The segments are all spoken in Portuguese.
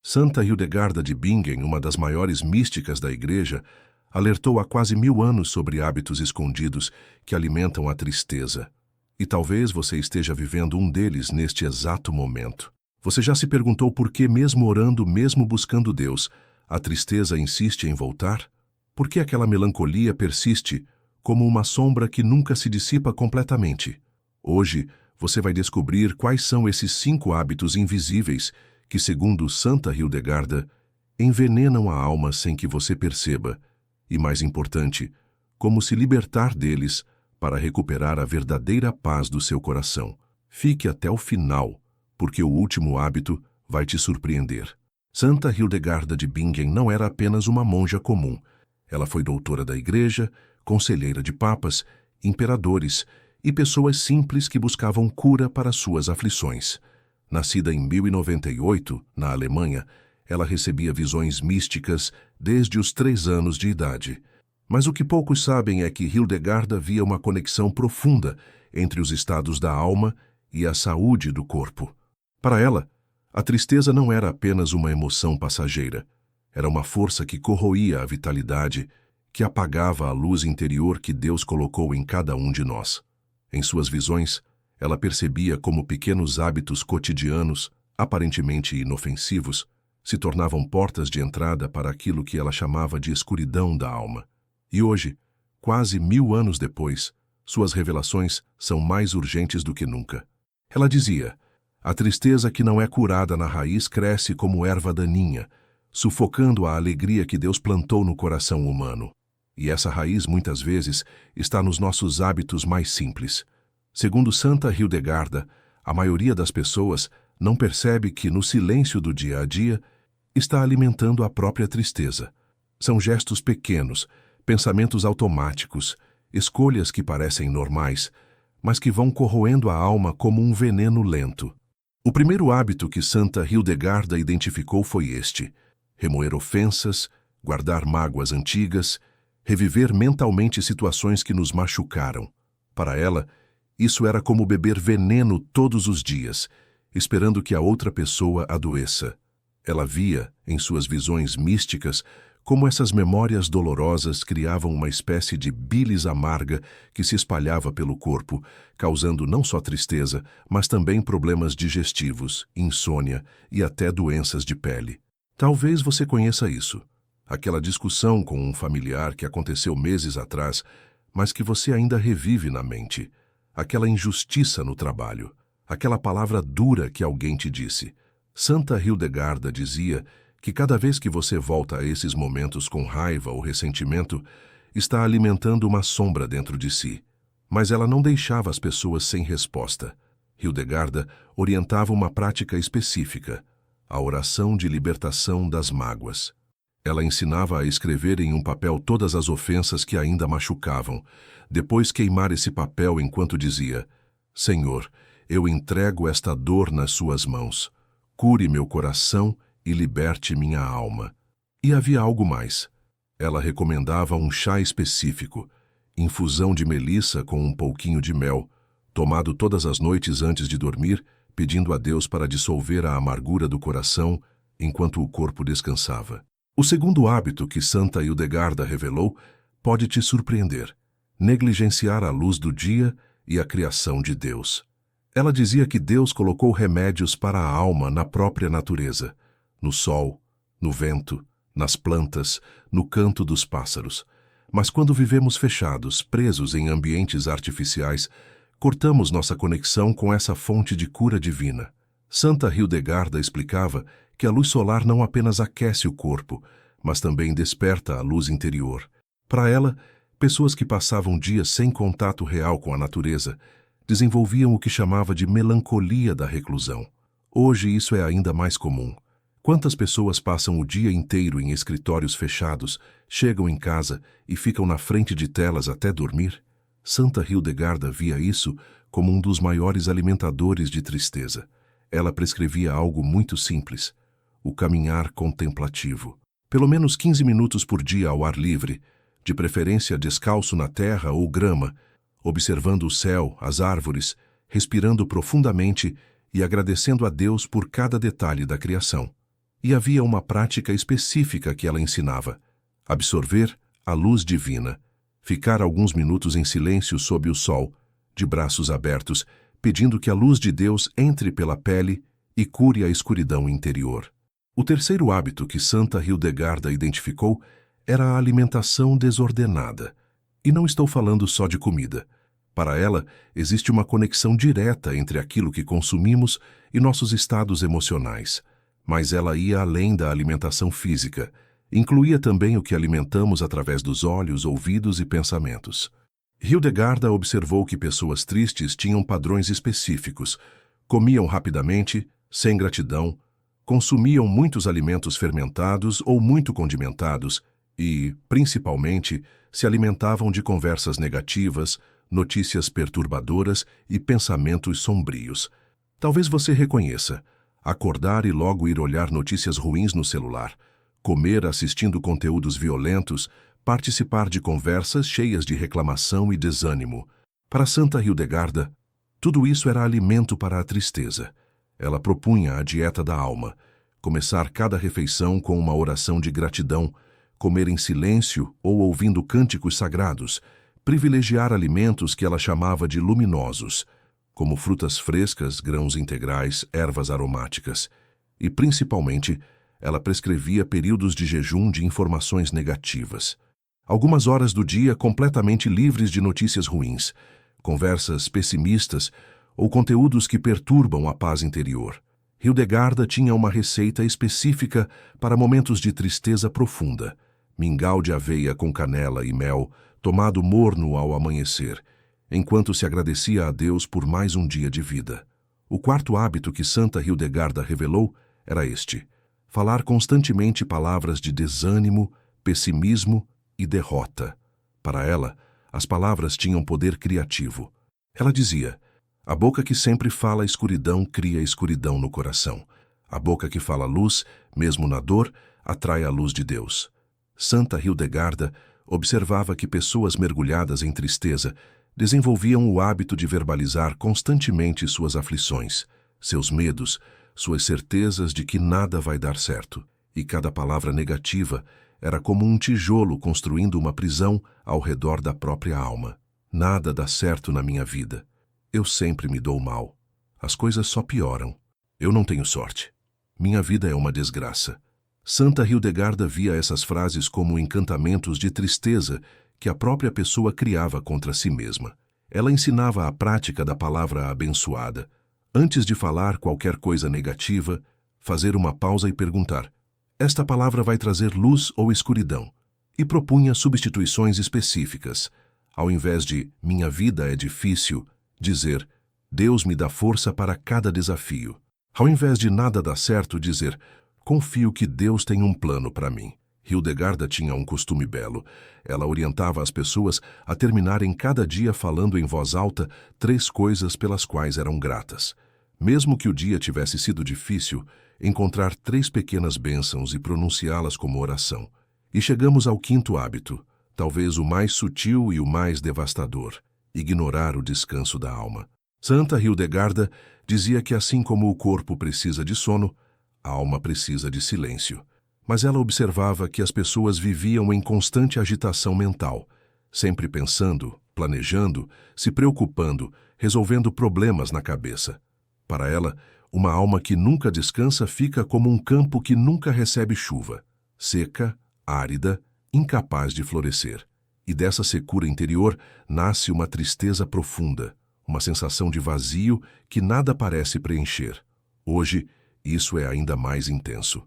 Santa Hildegarda de Bingen, uma das maiores místicas da Igreja, alertou há quase 1000 anos sobre hábitos escondidos que alimentam a tristeza. E talvez você esteja vivendo um deles neste exato momento. Você já se perguntou por que, mesmo orando, mesmo buscando Deus, a tristeza insiste em voltar? Por que aquela melancolia persiste como uma sombra que nunca se dissipa completamente? Hoje, você vai descobrir quais são esses 5 hábitos invisíveis que, segundo Santa Hildegarda, envenenam a alma sem que você perceba. E, mais importante, como se libertar deles para recuperar a verdadeira paz do seu coração. Fique até o final, porque o último hábito vai te surpreender. Santa Hildegarda de Bingen não era apenas uma monja comum. Ela foi doutora da Igreja, conselheira de papas, imperadores e pessoas simples que buscavam cura para suas aflições. Nascida em 1098, na Alemanha, ela recebia visões místicas desde os 3 anos de idade. Mas o que poucos sabem é que Hildegarda via uma conexão profunda entre os estados da alma e a saúde do corpo. Para ela, a tristeza não era apenas uma emoção passageira. Era uma força que corroía a vitalidade, que apagava a luz interior que Deus colocou em cada um de nós. Em suas visões, ela percebia como pequenos hábitos cotidianos, aparentemente inofensivos, se tornavam portas de entrada para aquilo que ela chamava de escuridão da alma. E hoje, quase 1000 anos depois, suas revelações são mais urgentes do que nunca. Ela dizia: a tristeza que não é curada na raiz cresce como erva daninha, sufocando a alegria que Deus plantou no coração humano. E essa raiz, muitas vezes, está nos nossos hábitos mais simples. Segundo Santa Hildegarda, a maioria das pessoas não percebe que, no silêncio do dia a dia, está alimentando a própria tristeza. São gestos pequenos, pensamentos automáticos, escolhas que parecem normais, mas que vão corroendo a alma como um veneno lento. O primeiro hábito que Santa Hildegarda identificou foi este: remoer ofensas, guardar mágoas antigas, reviver mentalmente situações que nos machucaram. Para ela, isso era como beber veneno todos os dias, esperando que a outra pessoa adoeça. Ela via, em suas visões místicas, como essas memórias dolorosas criavam uma espécie de bilis amarga que se espalhava pelo corpo, causando não só tristeza, mas também problemas digestivos, insônia e até doenças de pele. Talvez você conheça isso. Aquela discussão com um familiar que aconteceu meses atrás, mas que você ainda revive na mente. Aquela injustiça no trabalho. Aquela palavra dura que alguém te disse. Santa Hildegarda dizia que cada vez que você volta a esses momentos com raiva ou ressentimento, está alimentando uma sombra dentro de si. Mas ela não deixava as pessoas sem resposta. Hildegarda orientava uma prática específica: a oração de libertação das mágoas. Ela ensinava a escrever em um papel todas as ofensas que ainda machucavam, depois queimar esse papel enquanto dizia: Senhor, eu entrego esta dor nas suas mãos. Cure meu coração e liberte minha alma. E havia algo mais. Ela recomendava um chá específico, infusão de melissa com um pouquinho de mel, tomado todas as noites antes de dormir, pedindo a Deus para dissolver a amargura do coração enquanto o corpo descansava. O segundo hábito que Santa Hildegarda revelou pode te surpreender: negligenciar a luz do dia e a criação de Deus. Ela dizia que Deus colocou remédios para a alma na própria natureza, no sol, no vento, nas plantas, no canto dos pássaros. Mas quando vivemos fechados, presos em ambientes artificiais, cortamos nossa conexão com essa fonte de cura divina. Santa Hildegarda explicava que a luz solar não apenas aquece o corpo, mas também desperta a luz interior. Para ela, pessoas que passavam dias sem contato real com a natureza desenvolviam o que chamava de melancolia da reclusão. Hoje isso é ainda mais comum. Quantas pessoas passam o dia inteiro em escritórios fechados, chegam em casa e ficam na frente de telas até dormir? Santa Hildegarda via isso como um dos maiores alimentadores de tristeza. Ela prescrevia algo muito simples: o caminhar contemplativo. Pelo menos 15 minutos por dia ao ar livre, de preferência descalço na terra ou grama, observando o céu, as árvores, respirando profundamente e agradecendo a Deus por cada detalhe da criação. E havia uma prática específica que ela ensinava: absorver a luz divina, ficar alguns minutos em silêncio sob o sol, de braços abertos, pedindo que a luz de Deus entre pela pele e cure a escuridão interior. O terceiro hábito que Santa Hildegarda identificou era a alimentação desordenada. E não estou falando só de comida. Para ela, existe uma conexão direta entre aquilo que consumimos e nossos estados emocionais. Mas ela ia além da alimentação física. Incluía também o que alimentamos através dos olhos, ouvidos e pensamentos. Hildegarda observou que pessoas tristes tinham padrões específicos. Comiam rapidamente, sem gratidão, consumiam muitos alimentos fermentados ou muito condimentados e, principalmente, se alimentavam de conversas negativas, notícias perturbadoras e pensamentos sombrios. Talvez você reconheça: acordar e logo ir olhar notícias ruins no celular, comer assistindo conteúdos violentos, participar de conversas cheias de reclamação e desânimo. Para Santa Hildegarda, tudo isso era alimento para a tristeza. Ela propunha a dieta da alma: começar cada refeição com uma oração de gratidão, comer em silêncio ou ouvindo cânticos sagrados, privilegiar alimentos que ela chamava de luminosos, como frutas frescas, grãos integrais, ervas aromáticas. E, principalmente, ela prescrevia períodos de jejum de informações negativas. Algumas horas do dia completamente livres de notícias ruins, conversas pessimistas ou conteúdos que perturbam a paz interior. Hildegarda tinha uma receita específica para momentos de tristeza profunda: mingau de aveia com canela e mel, tomado morno ao amanhecer, enquanto se agradecia a Deus por mais um dia de vida. O quarto hábito que Santa Hildegarda revelou era este: falar constantemente palavras de desânimo, pessimismo e derrota. Para ela, as palavras tinham poder criativo. Ela dizia: a boca que sempre fala escuridão cria escuridão no coração. A boca que fala luz, mesmo na dor, atrai a luz de Deus. Santa Hildegarda observava que pessoas mergulhadas em tristeza desenvolviam o hábito de verbalizar constantemente suas aflições, seus medos, suas certezas de que nada vai dar certo. E cada palavra negativa era como um tijolo construindo uma prisão ao redor da própria alma. Nada dá certo na minha vida. Eu sempre me dou mal. As coisas só pioram. Eu não tenho sorte. Minha vida é uma desgraça. Santa Hildegarda via essas frases como encantamentos de tristeza que a própria pessoa criava contra si mesma. Ela ensinava a prática da palavra abençoada. Antes de falar qualquer coisa negativa, fazer uma pausa e perguntar: esta palavra vai trazer luz ou escuridão? E propunha substituições específicas. Ao invés de minha vida é difícil, dizer: Deus me dá força para cada desafio. Ao invés de nada dar certo, dizer: confio que Deus tem um plano para mim. Hildegarda tinha um costume belo. Ela orientava as pessoas a terminarem cada dia falando em voz alta 3 coisas pelas quais eram gratas. Mesmo que o dia tivesse sido difícil, encontrar 3 pequenas bênçãos e pronunciá-las como oração. E chegamos ao quinto hábito, talvez o mais sutil e o mais devastador: ignorar o descanso da alma. Santa Hildegarda dizia que assim como o corpo precisa de sono, a alma precisa de silêncio. Mas ela observava que as pessoas viviam em constante agitação mental, sempre pensando, planejando, se preocupando, resolvendo problemas na cabeça. Para ela, uma alma que nunca descansa fica como um campo que nunca recebe chuva, seca, árida, incapaz de florescer. E dessa secura interior nasce uma tristeza profunda, uma sensação de vazio que nada parece preencher. Hoje, isso é ainda mais intenso.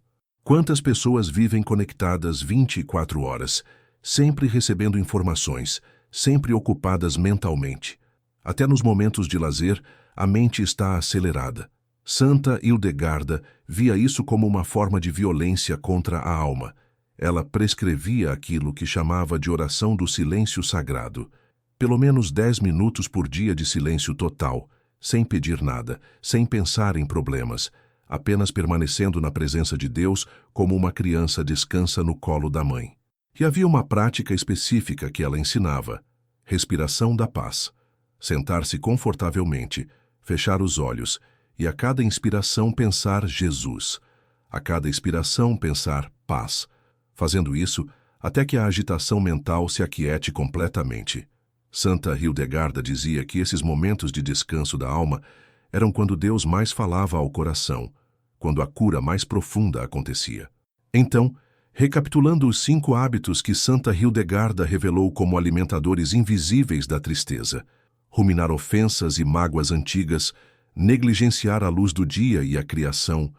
Quantas pessoas vivem conectadas 24 horas, sempre recebendo informações, sempre ocupadas mentalmente? Até nos momentos de lazer, a mente está acelerada. Santa Hildegarda via isso como uma forma de violência contra a alma. Ela prescrevia aquilo que chamava de oração do silêncio sagrado. Pelo menos 10 minutos por dia de silêncio total, sem pedir nada, sem pensar em problemas, apenas permanecendo na presença de Deus como uma criança descansa no colo da mãe. E havia uma prática específica que ela ensinava: respiração da paz. Sentar-se confortavelmente, fechar os olhos e a cada inspiração pensar Jesus. A cada expiração, pensar paz, fazendo isso até que a agitação mental se aquiete completamente. Santa Hildegarda dizia que esses momentos de descanso da alma eram quando Deus mais falava ao coração, quando a cura mais profunda acontecia. Então, recapitulando os 5 hábitos que Santa Hildegarda revelou como alimentadores invisíveis da tristeza: ruminar ofensas e mágoas antigas, negligenciar a luz do dia e a criação,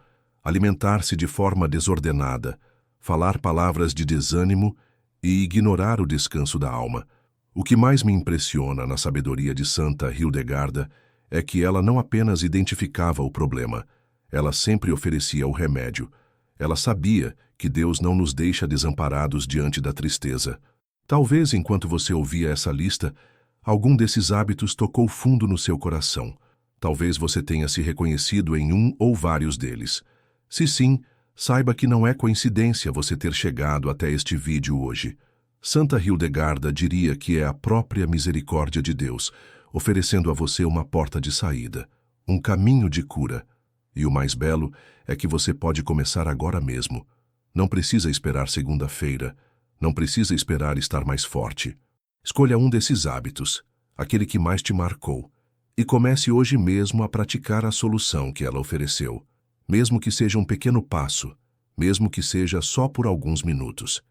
alimentar-se de forma desordenada, falar palavras de desânimo e ignorar o descanso da alma. O que mais me impressiona na sabedoria de Santa Hildegarda é que ela não apenas identificava o problema, ela sempre oferecia o remédio. Ela sabia que Deus não nos deixa desamparados diante da tristeza. Talvez, enquanto você ouvia essa lista, algum desses hábitos tocou fundo no seu coração. Talvez você tenha se reconhecido em um ou vários deles. Se sim, saiba que não é coincidência você ter chegado até este vídeo hoje. Santa Hildegarda diria que é a própria misericórdia de Deus, oferecendo a você uma porta de saída, um caminho de cura. E o mais belo é que você pode começar agora mesmo. Não precisa esperar segunda-feira, não precisa esperar estar mais forte. Escolha um desses hábitos, aquele que mais te marcou, e comece hoje mesmo a praticar a solução que ela ofereceu. Mesmo que seja um pequeno passo, mesmo que seja só por alguns minutos.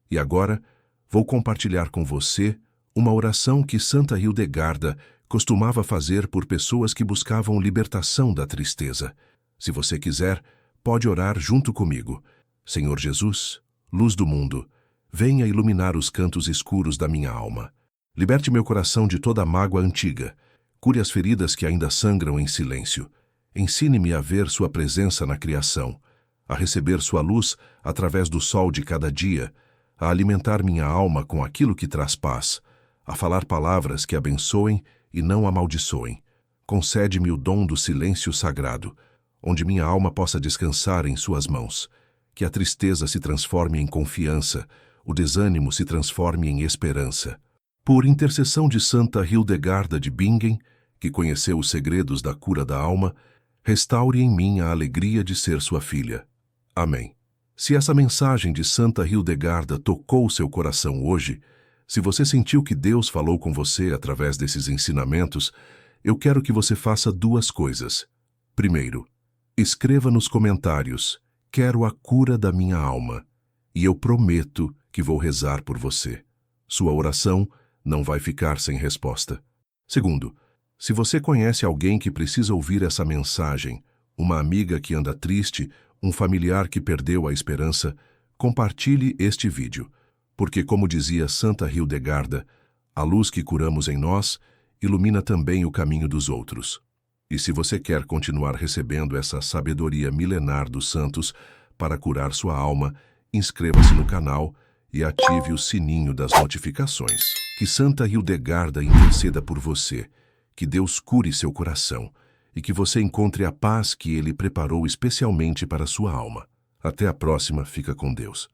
E agora, vou compartilhar com você uma oração que Santa Hildegarda costumava fazer por pessoas que buscavam libertação da tristeza. Se você quiser, pode orar junto comigo. Senhor Jesus, luz do mundo, venha iluminar os cantos escuros da minha alma. Liberte meu coração de toda mágoa antiga. Cure as feridas que ainda sangram em silêncio. Ensine-me a ver sua presença na criação, a receber sua luz através do sol de cada dia, a alimentar minha alma com aquilo que traz paz, a falar palavras que abençoem e não amaldiçoem. Concede-me o dom do silêncio sagrado, onde minha alma possa descansar em suas mãos. Que a tristeza se transforme em confiança, o desânimo se transforme em esperança. Por intercessão de Santa Hildegarda de Bingen, que conheceu os segredos da cura da alma, restaure em mim a alegria de ser sua filha. Amém. Se essa mensagem de Santa Hildegarda tocou seu coração hoje, se você sentiu que Deus falou com você através desses ensinamentos, eu quero que você faça 2 coisas. Primeiro, escreva nos comentários: quero a cura da minha alma, e eu prometo que vou rezar por você. Sua oração não vai ficar sem resposta. Segundo, se você conhece alguém que precisa ouvir essa mensagem, uma amiga que anda triste, um familiar que perdeu a esperança, compartilhe este vídeo, porque, como dizia Santa Hildegarda, a luz que curamos em nós ilumina também o caminho dos outros. E se você quer continuar recebendo essa sabedoria milenar dos santos para curar sua alma, inscreva-se no canal e ative o sininho das notificações. Que Santa Hildegarda interceda por você, que Deus cure seu coração e que você encontre a paz que Ele preparou especialmente para sua alma. Até a próxima, fica com Deus.